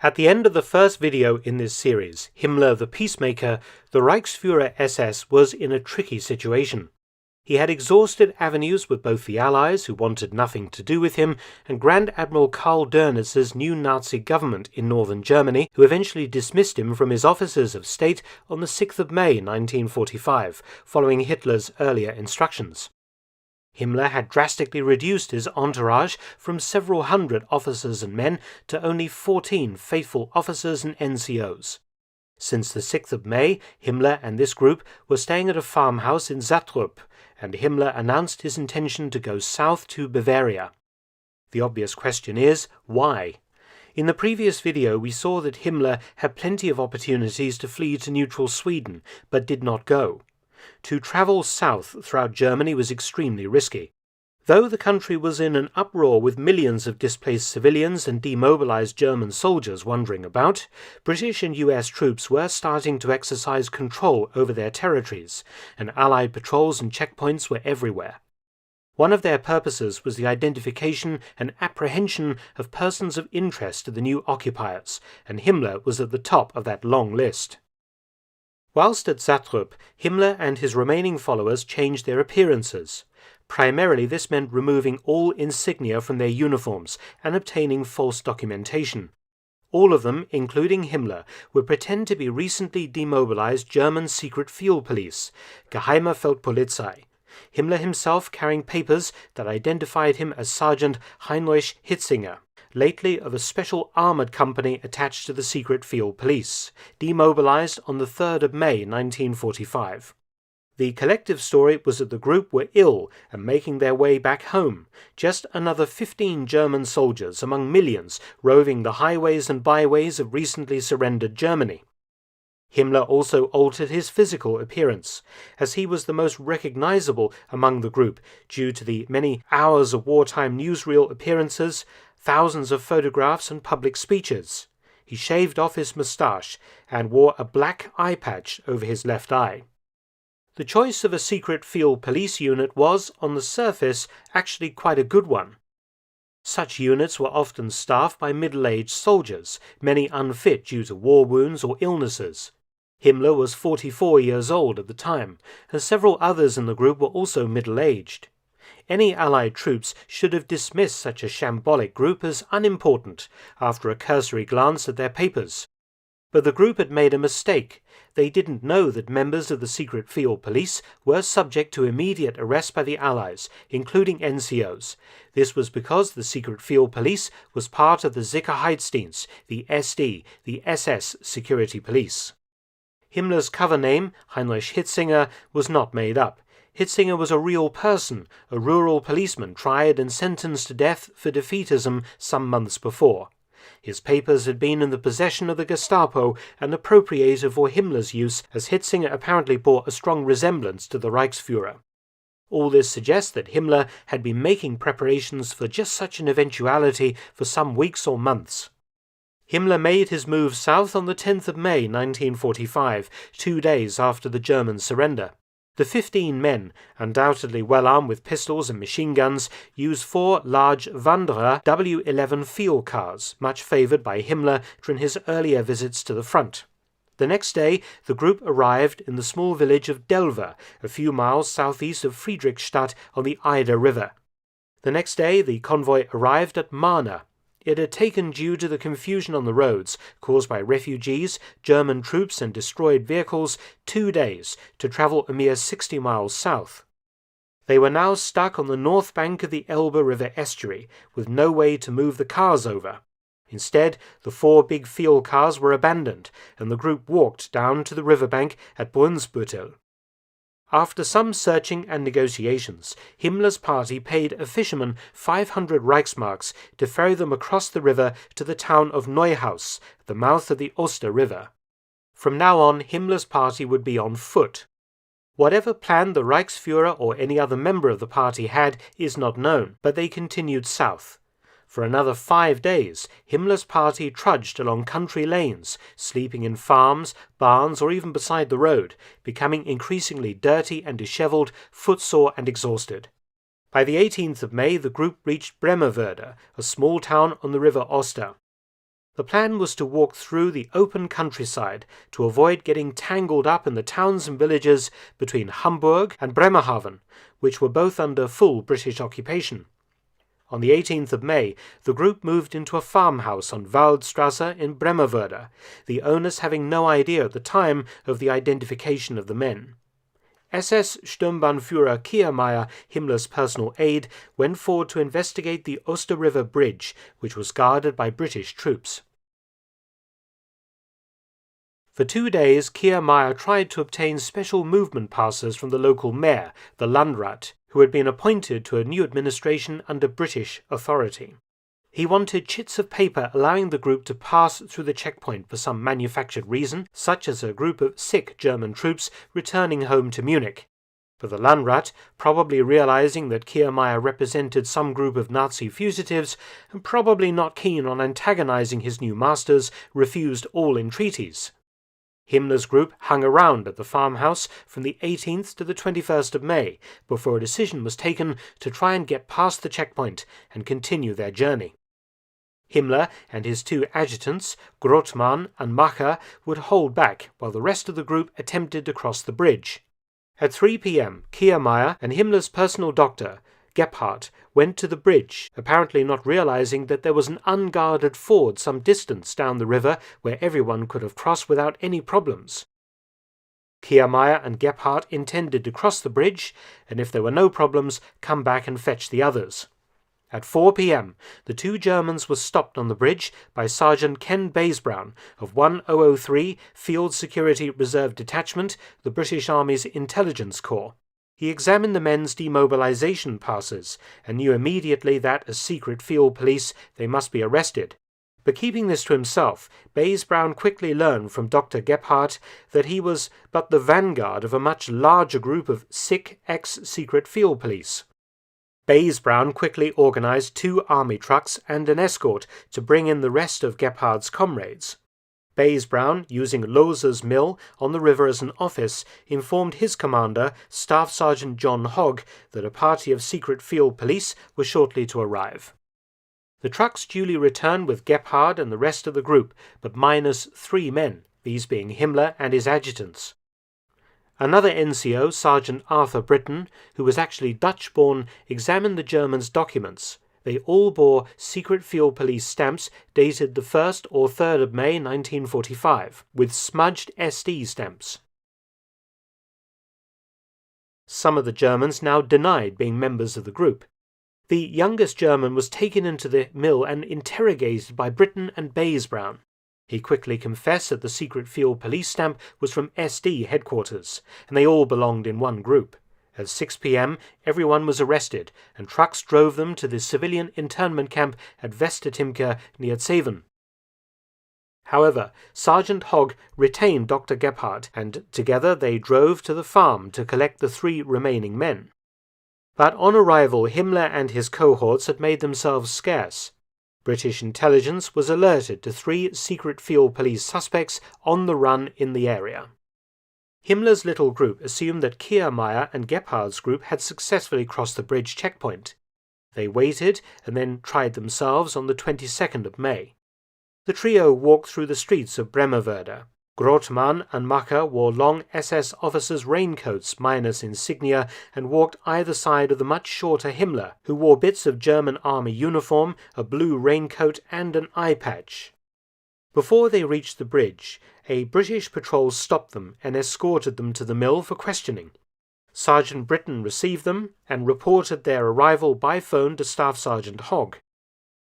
At the end of the first video in this series, Himmler the Peacemaker, the Reichsführer SS was in a tricky situation. He had exhausted avenues with both the Allies, who wanted nothing to do with him, and Grand Admiral Karl Dönitz' new Nazi government in northern Germany, who eventually dismissed him from his offices of state on the 6th of May 1945, following Hitler's earlier instructions. Himmler had drastically reduced his entourage from several hundred officers and men to only 14 faithful officers and NCOs. Since the 6th of May, Himmler and this group were staying at a farmhouse in Sattrup, and Himmler announced his intention to go south to Bavaria. The obvious question is, why? In the previous video we saw that Himmler had plenty of opportunities to flee to neutral Sweden, but did not go. To travel south throughout Germany was extremely risky. Though the country was in an uproar with millions of displaced civilians and demobilized German soldiers wandering about, British and US troops were starting to exercise control over their territories, and Allied patrols and checkpoints were everywhere. One of their purposes was the identification and apprehension of persons of interest to the new occupiers, and Himmler was at the top of that long list. Whilst at Sattrup, Himmler and his remaining followers changed their appearances. Primarily this meant removing all insignia from their uniforms and obtaining false documentation. All of them, including Himmler, would pretend to be recently demobilized German secret field police, Geheime Feldpolizei. Himmler himself carrying papers that identified him as Sergeant Heinrich Hitzinger, lately of a special armoured company attached to the secret field police, demobilized on the 3rd of May 1945. The collective story was that the group were ill and making their way back home, just another 15 German soldiers among millions roving the highways and byways of recently surrendered Germany. Himmler also altered his physical appearance, as he was the most recognizable among the group due to the many hours of wartime newsreel appearances, thousands of photographs and public speeches. He shaved off his moustache and wore a black eye patch over his left eye. The choice of a secret field police unit was, on the surface, actually quite a good one. Such units were often staffed by middle-aged soldiers, many unfit due to war wounds or illnesses. Himmler was 44 years old at the time, and several others in the group were also middle-aged. Any Allied troops should have dismissed such a shambolic group as unimportant after a cursory glance at their papers. But the group had made a mistake. They didn't know that members of the secret field police were subject to immediate arrest by the Allies, including NCOs. This was because the secret field police was part of the Sicherheitsdienst, the SD, the SS security police. Himmler's cover name, Heinrich Hitzinger, was not made up. Hitzinger was a real person, a rural policeman tried and sentenced to death for defeatism some months before. His papers had been in the possession of the Gestapo and appropriated for Himmler's use, as Hitzinger apparently bore a strong resemblance to the Reichsführer. All this suggests that Himmler had been making preparations for just such an eventuality for some weeks or months. Himmler made his move south on the 10th of May 1945, 2 days after the German surrender. The 15 men, undoubtedly well armed with pistols and machine guns, used 4 large Wanderer W11 field cars, much favoured by Himmler during his earlier visits to the front. The next day, the group arrived in the small village of Delver, a few miles southeast of Friedrichstadt on the Eider River. The next day, the convoy arrived at Marne. It had taken, due to the confusion on the roads caused by refugees, German troops and destroyed vehicles, 2 days to travel a mere 60 miles south. They were now stuck on the north bank of the Elbe River estuary, with no way to move the cars over. Instead, the 4 big field cars were abandoned, and the group walked down to the riverbank at Brunsbüttel. After some searching and negotiations, Himmler's party paid a fisherman 500 Reichsmarks to ferry them across the river to the town of Neuhaus, at the mouth of the Oster River. From now on, Himmler's party would be on foot. Whatever plan the Reichsführer or any other member of the party had is not known, but they continued south. For another 5 days, Himmler's party trudged along country lanes, sleeping in farms, barns, or even beside the road, becoming increasingly dirty and disheveled, footsore and exhausted. By the 18th of May, the group reached Bremerwörde, a small town on the river Oster. The plan was to walk through the open countryside to avoid getting tangled up in the towns and villages between Hamburg and Bremerhaven, which were both under full British occupation. On the 18th of May, the group moved into a farmhouse on Waldstrasse in Bremerwörde, the owners having no idea at the time of the identification of the men. SS Sturmbannführer Kiermaier, Himmler's personal aide, went forward to investigate the Oster River Bridge, which was guarded by British troops. For 2 days, Kiermaier tried to obtain special movement passes from the local mayor, the Landrat, who had been appointed to a new administration under British authority. He wanted chits of paper allowing the group to pass through the checkpoint for some manufactured reason, such as a group of sick German troops returning home to Munich. But the Landrat, probably realizing that Kiermaier represented some group of Nazi fugitives, and probably not keen on antagonizing his new masters, refused all entreaties. Himmler's group hung around at the farmhouse from the 18th to the 21st of May before a decision was taken to try and get past the checkpoint and continue their journey. Himmler and his 2 adjutants, Grothmann and Macher, would hold back while the rest of the group attempted to cross the bridge. At 3 p.m., Kiermaier and Himmler's personal doctor, Gebhardt, went to the bridge, apparently not realizing that there was an unguarded ford some distance down the river where everyone could have crossed without any problems. Kiermaier and Gebhardt intended to cross the bridge, and if there were no problems, come back and fetch the others. At 4 p.m., the 2 Germans were stopped on the bridge by Sergeant Ken Baysbrown of 1003 Field Security Reserve Detachment, the British Army's Intelligence Corps. He examined the men's demobilization passes and knew immediately that, as secret field police, they must be arrested. But keeping this to himself, Baysbrown quickly learned from Dr. Gebhardt that he was but the vanguard of a much larger group of sick ex-secret field police. Baysbrown quickly organized 2 army trucks and an escort to bring in the rest of Gebhardt's comrades. Baysbrown, using Loser's Mill on the river as an office, informed his commander, Staff Sergeant John Hogg, that a party of secret field police was shortly to arrive. The trucks duly returned with Gebhardt and the rest of the group, but minus 3 men, these being Himmler and his adjutants. Another NCO, Sergeant Arthur Britton, who was actually Dutch-born, examined the Germans' documents. They all bore secret field police stamps dated the 1st or 3rd of May 1945, with smudged SD stamps. Some of the Germans now denied being members of the group. The youngest German was taken into the mill and interrogated by Britton and Baysbrown. He quickly confessed that the secret field police stamp was from SD headquarters, and they all belonged in one group. At 6 p.m., everyone was arrested, and trucks drove them to the civilian internment camp at Westertimke near Zeven. However, Sergeant Hogg retained Dr. Gebhardt, and together they drove to the farm to collect the 3 remaining men. But on arrival, Himmler and his cohorts had made themselves scarce. British intelligence was alerted to 3 secret field police suspects on the run in the area. Himmler's little group assumed that Kiermaier and Gebhardt's group had successfully crossed the bridge checkpoint. They waited and then tried themselves on the 22nd of May. The trio walked through the streets of Bremerwörde. Grothmann and Macher wore long SS officers' raincoats minus insignia and walked either side of the much shorter Himmler, who wore bits of German army uniform, a blue raincoat and an eye patch. Before they reached the bridge, a British patrol stopped them and escorted them to the mill for questioning. Sergeant Britton received them and reported their arrival by phone to Staff Sergeant Hogg.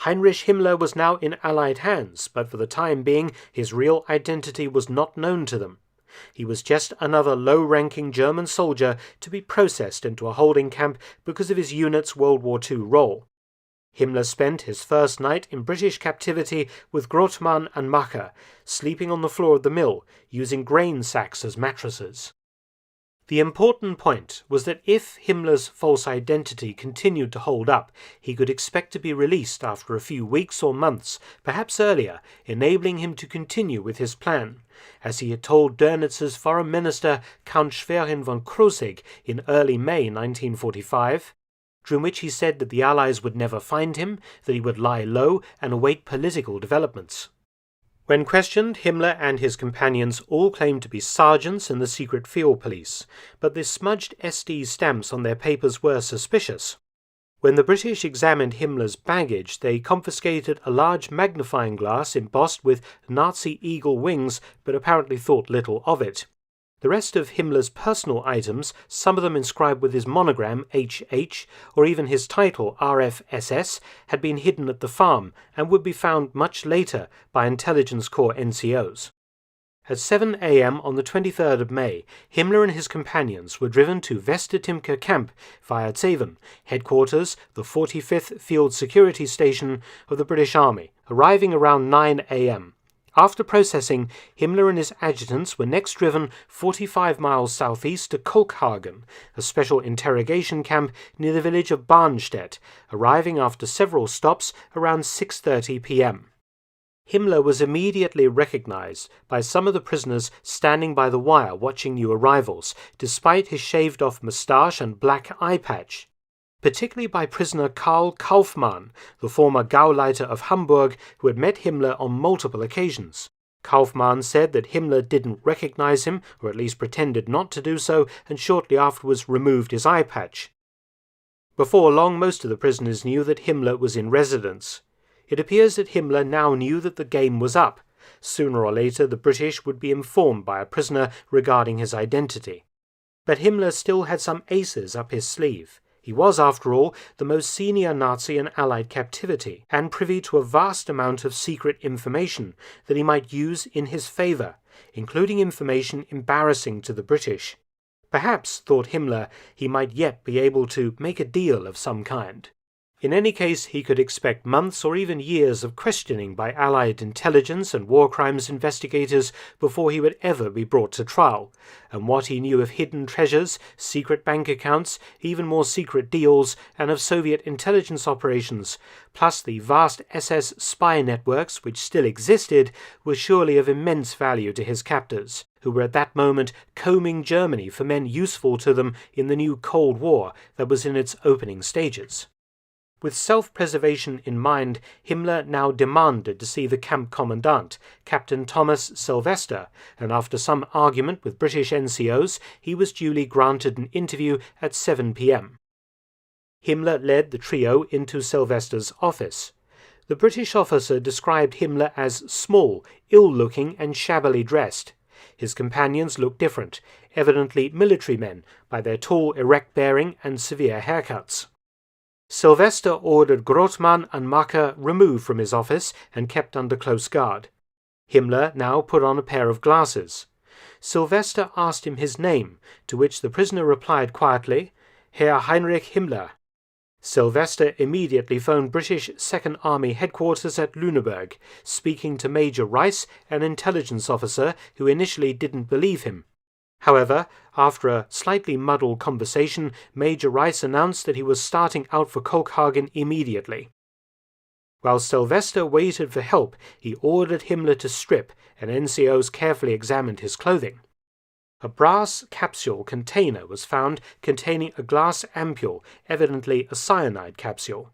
Heinrich Himmler was now in Allied hands, but for the time being his real identity was not known to them. He was just another low-ranking German soldier to be processed into a holding camp because of his unit's World War II role. Himmler spent his first night in British captivity with Grothmann and Macher, sleeping on the floor of the mill, using grain sacks as mattresses. The important point was that if Himmler's false identity continued to hold up, he could expect to be released after a few weeks or months, perhaps earlier, enabling him to continue with his plan, as he had told Dönitz's foreign minister Count Schwerin von Krosigk in early May 1945, during which he said that the Allies would never find him, that he would lie low and await political developments. When questioned, Himmler and his companions all claimed to be sergeants in the secret field police, but the smudged SD stamps on their papers were suspicious. When the British examined Himmler's baggage, they confiscated a large magnifying glass embossed with Nazi eagle wings, but apparently thought little of it. The rest of Himmler's personal items, some of them inscribed with his monogram HH, or even his title RFSS, had been hidden at the farm and would be found much later by Intelligence Corps NCOs. At 7 a.m. on the 23rd of May, Himmler and his companions were driven to Westertimke Camp via Zeven, headquarters, the 45th Field Security Station of the British Army, arriving around 9 a.m. After processing, Himmler and his adjutants were next driven 45 miles southeast to Kolkhagen, a special interrogation camp near the village of Barnstedt, arriving after several stops around 6:30 p.m. Himmler was immediately recognized by some of the prisoners standing by the wire watching new arrivals, despite his shaved-off moustache and black eye patch. Particularly by prisoner Karl Kaufmann, the former Gauleiter of Hamburg, who had met Himmler on multiple occasions. Kaufmann said that Himmler didn't recognize him, or at least pretended not to do so, and shortly afterwards removed his eye patch. Before long, most of the prisoners knew that Himmler was in residence. It appears that Himmler now knew that the game was up. Sooner or later, the British would be informed by a prisoner regarding his identity. But Himmler still had some aces up his sleeve. He was, after all, the most senior Nazi in Allied captivity, and privy to a vast amount of secret information that he might use in his favour, including information embarrassing to the British. Perhaps, thought Himmler, he might yet be able to make a deal of some kind. In any case, he could expect months or even years of questioning by Allied intelligence and war crimes investigators before he would ever be brought to trial, and what he knew of hidden treasures, secret bank accounts, even more secret deals, and of Soviet intelligence operations, plus the vast SS spy networks which still existed, was surely of immense value to his captors, who were at that moment combing Germany for men useful to them in the new Cold War that was in its opening stages. With self-preservation in mind, Himmler now demanded to see the camp commandant, Captain Thomas Sylvester, and after some argument with British NCOs, he was duly granted an interview at 7 p.m. Himmler led the trio into Sylvester's office. The British officer described Himmler as small, ill-looking and shabbily dressed. His companions looked different, evidently military men, by their tall, erect bearing and severe haircuts. Sylvester ordered Grothmann and Macker removed from his office and kept under close guard. Himmler now put on a pair of glasses. Sylvester asked him his name, to which the prisoner replied quietly, Herr Heinrich Himmler. Sylvester immediately phoned British Second Army headquarters at Lüneburg, speaking to Major Rice, an intelligence officer who initially didn't believe him. However, after a slightly muddled conversation, Major Rice announced that he was starting out for Kolkhagen immediately. While Sylvester waited for help, he ordered Himmler to strip, and NCOs carefully examined his clothing. A brass capsule container was found containing a glass ampule, evidently a cyanide capsule.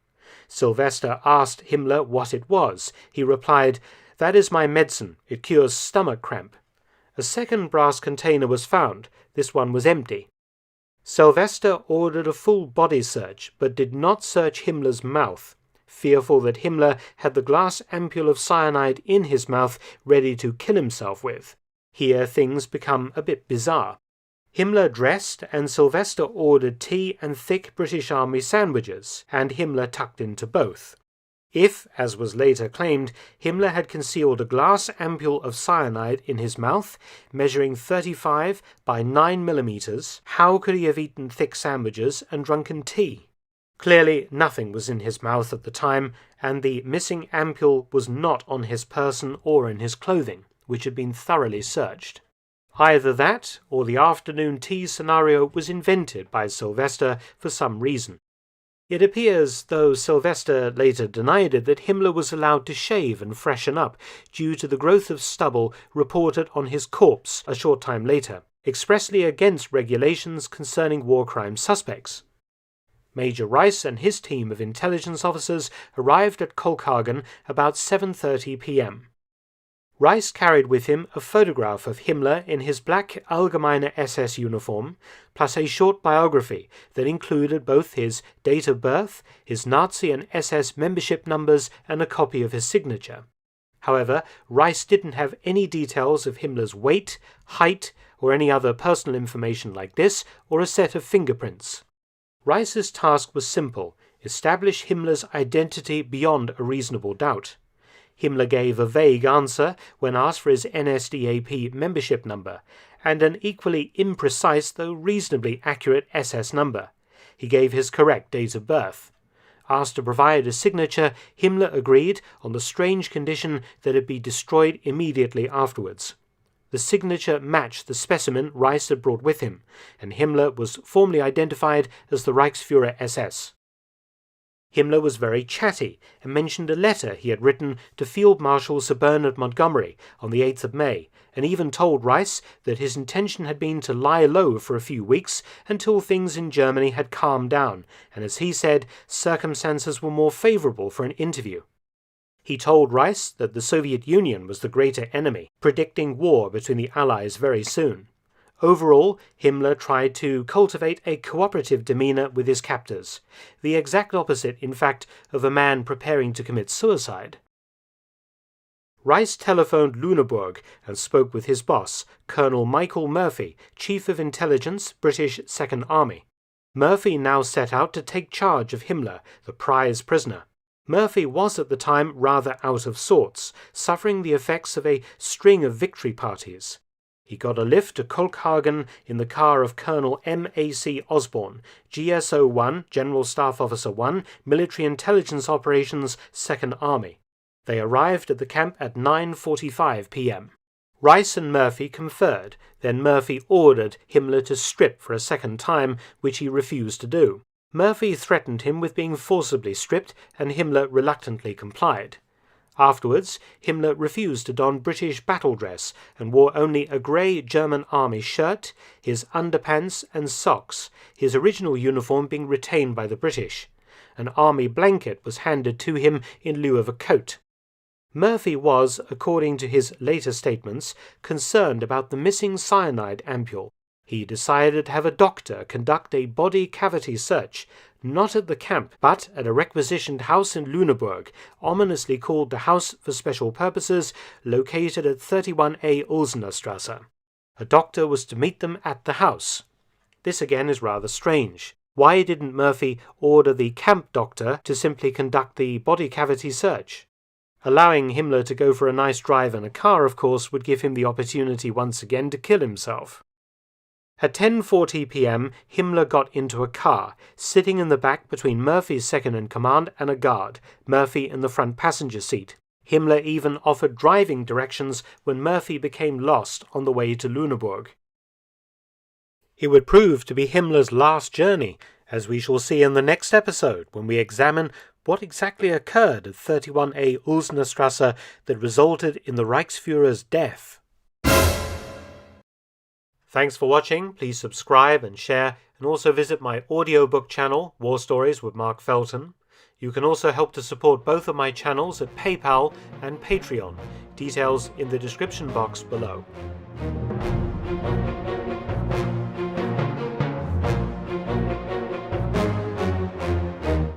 Sylvester asked Himmler what it was. He replied, "That is my medicine. It cures stomach cramp." A second brass container was found. This one was empty. Sylvester ordered a full body search, but did not search Himmler's mouth, fearful that Himmler had the glass ampule of cyanide in his mouth ready to kill himself with. Here things become a bit bizarre. Himmler dressed, and Sylvester ordered tea and thick British Army sandwiches, and Himmler tucked into both. If, as was later claimed, Himmler had concealed a glass ampule of cyanide in his mouth, measuring 35 by 9 millimeters, how could he have eaten thick sandwiches and drunken tea? Clearly nothing was in his mouth at the time, and the missing ampule was not on his person or in his clothing, which had been thoroughly searched. Either that, or the afternoon tea scenario was invented by Sylvester for some reason. It appears, though Sylvester later denied it, that Himmler was allowed to shave and freshen up due to the growth of stubble reported on his corpse a short time later, expressly against regulations concerning war crime suspects. Major Rice and his team of intelligence officers arrived at Kolkhagen about 7:30 p.m. Rice carried with him a photograph of Himmler in his black Allgemeine SS uniform, plus a short biography that included both his date of birth, his Nazi and SS membership numbers, and a copy of his signature. However, Rice didn't have any details of Himmler's weight, height, or any other personal information like this, or a set of fingerprints. Rice's task was simple: establish Himmler's identity beyond a reasonable doubt. Himmler gave a vague answer when asked for his NSDAP membership number, and an equally imprecise though reasonably accurate SS number. He gave his correct date of birth. Asked to provide a signature, Himmler agreed on the strange condition that it be destroyed immediately afterwards. The signature matched the specimen Rice had brought with him, and Himmler was formally identified as the Reichsführer SS. Himmler was very chatty and mentioned a letter he had written to Field Marshal Sir Bernard Montgomery on the 8th of May, and even told Rice that his intention had been to lie low for a few weeks until things in Germany had calmed down, and as he said, circumstances were more favourable for an interview. He told Rice that the Soviet Union was the greater enemy, predicting war between the Allies very soon. Overall, Himmler tried to cultivate a cooperative demeanour with his captors, the exact opposite, in fact, of a man preparing to commit suicide. Rice telephoned Lüneburg and spoke with his boss, Colonel Michael Murphy, Chief of Intelligence, British Second Army. Murphy now set out to take charge of Himmler, the prize prisoner. Murphy was at the time rather out of sorts, suffering the effects of a string of victory parties. He got a lift to Kolkhagen in the car of Colonel M.A.C. Osborne, GSO-1, General Staff Officer 1, Military Intelligence Operations, 2nd Army. They arrived at the camp at 9:45 p.m. Rice and Murphy conferred, then Murphy ordered Himmler to strip for a second time, which he refused to do. Murphy threatened him with being forcibly stripped, and Himmler reluctantly complied. Afterwards, Himmler refused to don British battle dress and wore only a grey German army shirt, his underpants and socks, his original uniform being retained by the British. An army blanket was handed to him in lieu of a coat. Murphy was, according to his later statements, concerned about the missing cyanide ampule. He decided to have a doctor conduct a body cavity search, not at the camp, but at a requisitioned house in Lüneburg, ominously called the House for Special Purposes, located at 31A Ulsenerstrasse. A doctor was to meet them at the house. This again is rather strange. Why didn't Murphy order the camp doctor to simply conduct the body cavity search? Allowing Himmler to go for a nice drive in a car, of course, would give him the opportunity once again to kill himself. At 10:40 p.m., Himmler got into a car, sitting in the back between Murphy's second-in-command and a guard, Murphy in the front passenger seat. Himmler even offered driving directions when Murphy became lost on the way to Lüneburg. It would prove to be Himmler's last journey, as we shall see in the next episode when we examine what exactly occurred at 31A Ulsenerstrasse that resulted in the Reichsführer's death. Thanks for watching. Please subscribe and share, and also visit my audiobook channel, War Stories with Mark Felton. You can also help to support both of my channels at PayPal and Patreon. Details in the description box below.